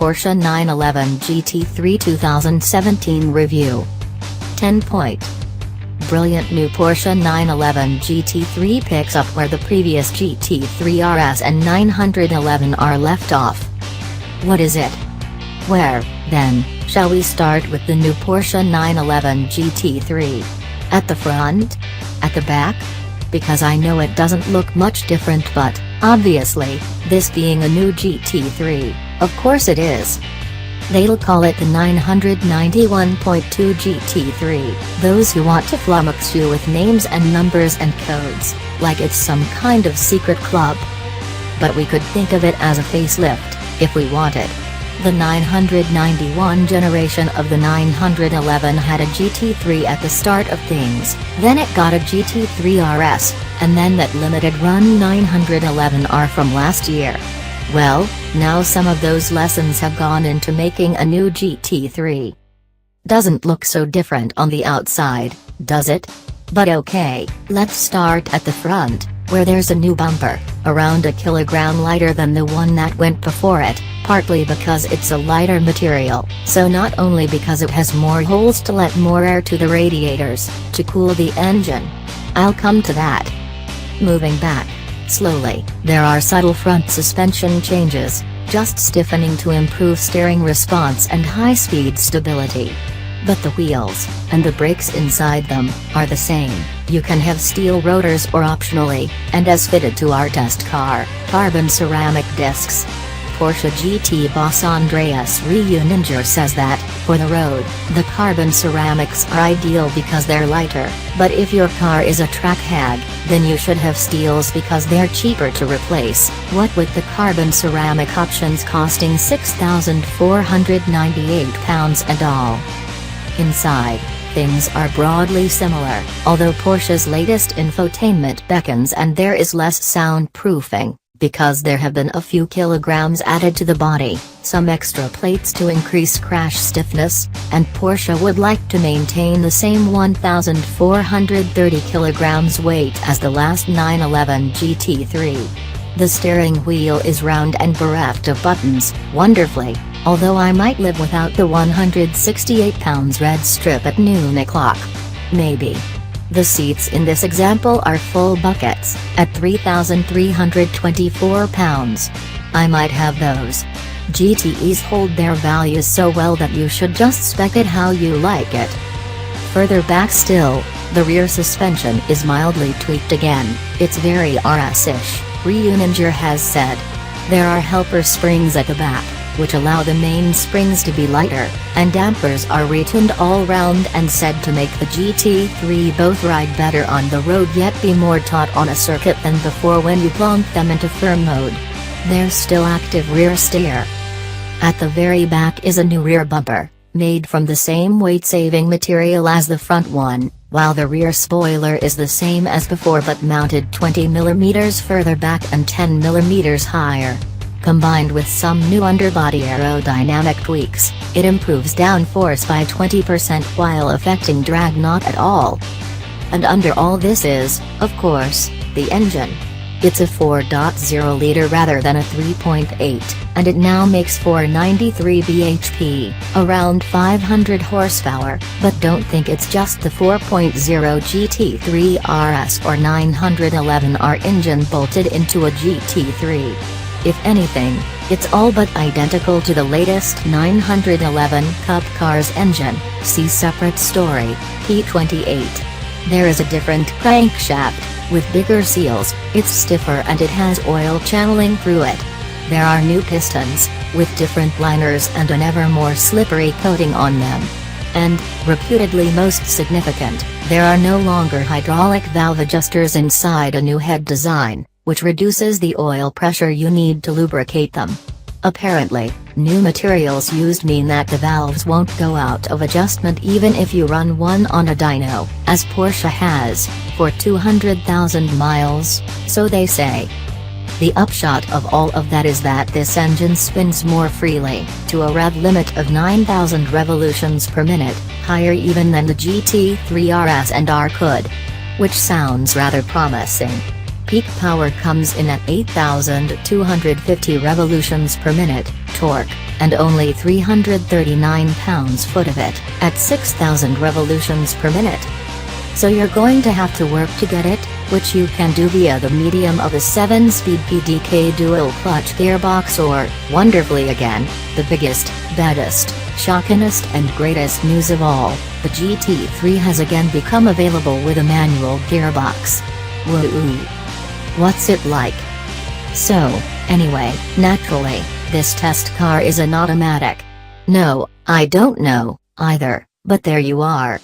Porsche 911 GT3 2017 Review. 10 point. Brilliant new Porsche 911 GT3 picks up where the previous GT3 RS and 911 are left off. What is it? Where, then, shall we start with the new Porsche 911 GT3? At the front? At the back? Because I know it doesn't look much different, but, obviously, this being a new GT3, of course it is. They'll call it the 991.2 GT3, those who want to flummox you with names and numbers and codes, like it's some kind of secret club. But we could think of it as a facelift, if we wanted. The 991 generation of the 911 had a GT3 at the start of things, then it got a GT3 RS, and then that limited run 911R from last year. Well, now some of those lessons have gone into making a new GT3. Doesn't look so different on the outside, does it? But okay, let's start at the front, where there's a new bumper, around a kilogram lighter than the one that went before it, partly because it's a lighter material, so not only because it has more holes to let more air to the radiators, to cool the engine. I'll come to that. Moving back, slowly, there are subtle front suspension changes, just stiffening to improve steering response and high-speed stability. But the wheels, and the brakes inside them, are the same. You can have steel rotors or optionally, and as fitted to our test car, carbon ceramic discs. Porsche GT boss Andreas Reuninger says that, for the road, the carbon ceramics are ideal because they're lighter, but if your car is a track hag, then you should have steels because they're cheaper to replace, what with the carbon ceramic options costing £6,498 and all. Inside, things are broadly similar, although Porsche's latest infotainment beckons and there is less soundproofing, because there have been a few kilograms added to the body, some extra plates to increase crash stiffness, and Porsche would like to maintain the same 1,430 kilograms weight as the last 911 GT3. The steering wheel is round and bereft of buttons, wonderfully, although I might live without the 168 pounds red strip at noon o'clock. Maybe. The seats in this example are full buckets, at 3,324 pounds. I might have those. GTEs hold their values so well that you should just spec it how you like it. Further back still, the rear suspension is mildly tweaked again, it's very RS-ish, Reuninger has said. There are helper springs at the back, which allow the main springs to be lighter, and dampers are retuned all round and said to make the GT3 both ride better on the road yet be more taut on a circuit than before when you plonk them into firm mode. There's still active rear steer. At the very back is a new rear bumper, made from the same weight-saving material as the front one, while the rear spoiler is the same as before but mounted 20 mm further back and 10 mm higher. Combined with some new underbody aerodynamic tweaks, it improves downforce by 20% while affecting drag not at all. And under all this is, of course, the engine. It's a 4.0-liter rather than a 3.8, and it now makes 493 bhp, around 500 horsepower, but don't think it's just the 4.0 GT3 RS or 911R engine bolted into a GT3. If anything, it's all but identical to the latest 911 Cup Cars engine, see separate story, P28. There is a different crankshaft, with bigger seals, it's stiffer and it has oil channeling through it. There are new pistons, with different liners and an ever more slippery coating on them. And, reputedly most significant, there are no longer hydraulic valve adjusters inside a new head design, which reduces the oil pressure you need to lubricate them. Apparently, new materials used mean that the valves won't go out of adjustment even if you run one on a dyno, as Porsche has, for 200,000 miles, so they say. The upshot of all of that is that this engine spins more freely, to a rev limit of 9,000 revolutions per minute, higher even than the GT3 RS and R could. Which sounds rather promising. Peak power comes in at 8,250 revolutions per minute, torque, and only 339 pounds-foot of it, at 6,000 revolutions per minute. So you're going to have to work to get it, which you can do via the medium of a 7-speed PDK dual-clutch gearbox or, wonderfully again, the biggest, baddest, shockingest and greatest news of all, the GT3 has again become available with a manual gearbox. Woo! What's it like? So, anyway, naturally, this test car is an automatic. No, I don't know, either, but there you are.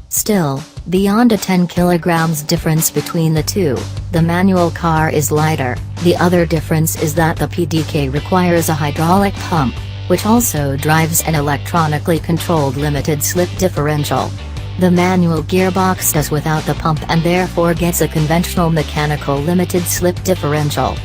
Still, beyond a 10 kilograms difference between the two, the manual car is lighter. The other difference is that the PDK requires a hydraulic pump, which also drives an electronically controlled limited-slip differential. The manual gearbox does without the pump and therefore gets a conventional mechanical limited-slip differential.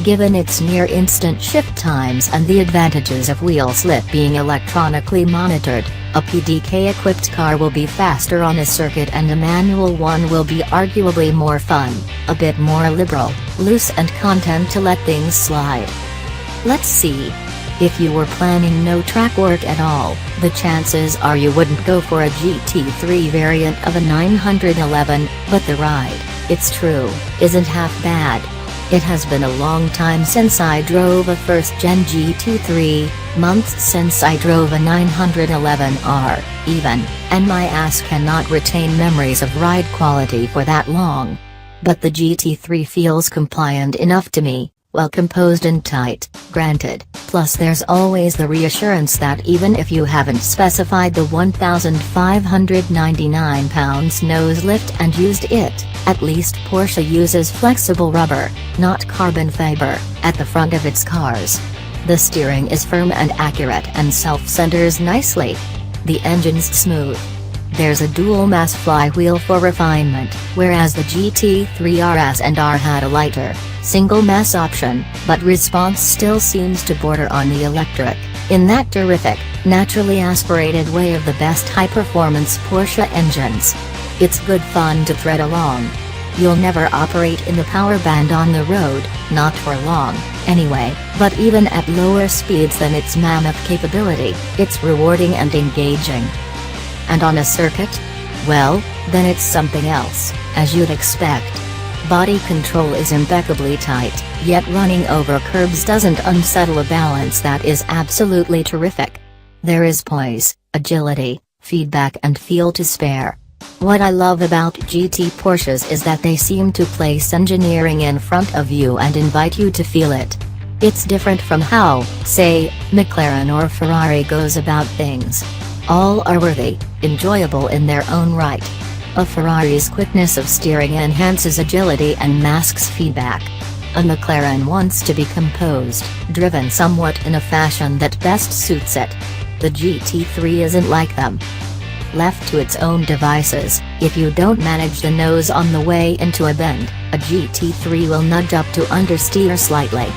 Given its near-instant shift times and the advantages of wheel slip being electronically monitored, a PDK-equipped car will be faster on a circuit and a manual one will be arguably more fun, a bit more liberal, loose and content to let things slide. Let's see. If you were planning no track work at all, the chances are you wouldn't go for a GT3 variant of a 911, but the ride, it's true, isn't half bad. It has been a long time since I drove a first-gen GT3, months since I drove a 911R, even, and my ass cannot retain memories of ride quality for that long. But the GT3 feels compliant enough to me, well composed and tight, granted, plus there's always the reassurance that even if you haven't specified the 1,599 pounds nose lift and used it, at least Porsche uses flexible rubber, not carbon fiber, at the front of its cars. The steering is firm and accurate and self-centers nicely. The engine's smooth. There's a dual-mass flywheel for refinement, whereas the GT3 RS and R had a lighter, single-mass option, but response still seems to border on the electric, in that terrific, naturally aspirated way of the best high-performance Porsche engines. It's good fun to thread along. You'll never operate in the power band on the road, not for long, anyway, but even at lower speeds than its mammoth capability, it's rewarding and engaging. And on a circuit? Well, then it's something else, as you'd expect. Body control is impeccably tight, yet running over curbs doesn't unsettle a balance that is absolutely terrific. There is poise, agility, feedback and feel to spare. What I love about GT Porsches is that they seem to place engineering in front of you and invite you to feel it. It's different from how, say, McLaren or Ferrari goes about things. All are worthy, enjoyable in their own right. A Ferrari's quickness of steering enhances agility and masks feedback. A McLaren wants to be composed, driven somewhat in a fashion that best suits it. The GT3 isn't like them. Left to its own devices, if you don't manage the nose on the way into a bend, a GT3 will nudge up to understeer slightly.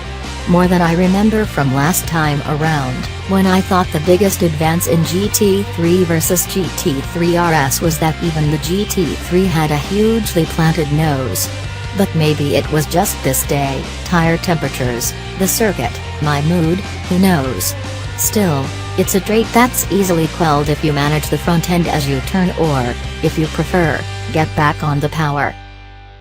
More than I remember from last time around, when I thought the biggest advance in GT3 versus GT3 RS was that even the GT3 had a hugely planted nose. But maybe it was just this day, tire temperatures, the circuit, my mood, who knows. Still, it's a trait that's easily quelled if you manage the front end as you turn or, if you prefer, get back on the power.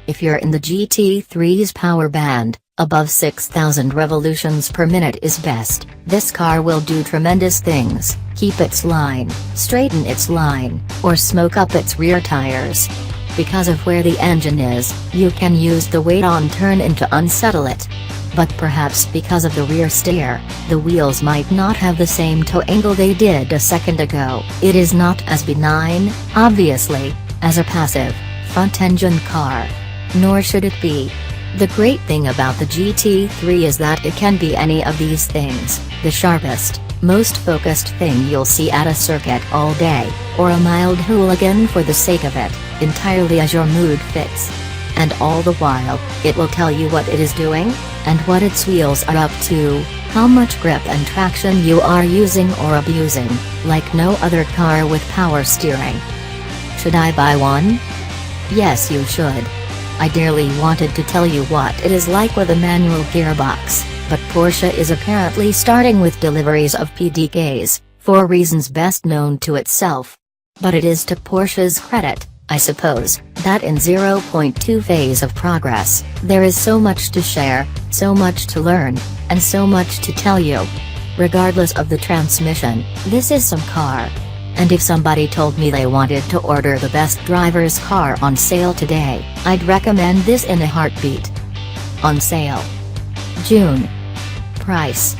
If you're in the GT3's power band, above 6,000 revolutions per minute is best. This car will do tremendous things, keep its line, straighten its line, or smoke up its rear tires. Because of where the engine is, you can use the weight on turn-in to unsettle it. But perhaps because of the rear steer, the wheels might not have the same toe angle they did a second ago. It is not as benign, obviously, as a passive, front-engine car. Nor should it be. The great thing about the GT3 is that it can be any of these things, the sharpest, most focused thing you'll see at a circuit all day, or a mild hooligan for the sake of it, entirely as your mood fits. And all the while, it will tell you what it is doing, and what its wheels are up to, how much grip and traction you are using or abusing, like no other car with power steering. Should I buy one? Yes, you should. I dearly wanted to tell you what it is like with a manual gearbox, but Porsche is apparently starting with deliveries of PDKs, for reasons best known to itself. But it is to Porsche's credit, I suppose, that in 0.2 phase of progress, there is so much to share, so much to learn, and so much to tell you. Regardless of the transmission, this is some car. And if somebody told me they wanted to order the best driver's car on sale today, I'd recommend this in a heartbeat. On sale. June. Price.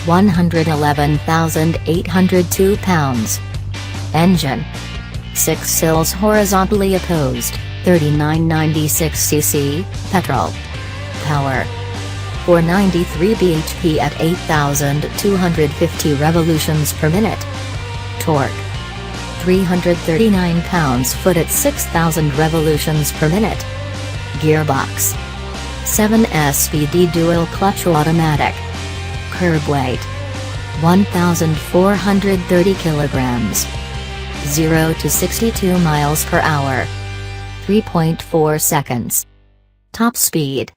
£111,802. Engine. 6 cylinders horizontally opposed, 3996 cc, petrol. Power. 493 bhp at 8,250 revolutions per minute. Torque. 339 pounds-foot at 6,000 revolutions per minute. Gearbox. 7-speed dual-clutch automatic. Curb weight. 1,430 kilograms. 0 to 62 miles per hour. 3.4 seconds. Top speed.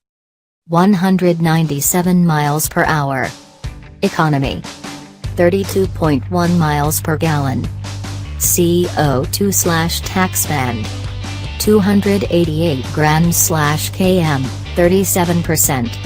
197 miles per hour. Economy. 32.1 miles per gallon. CO2/tax band. 288 grams/km, 37%.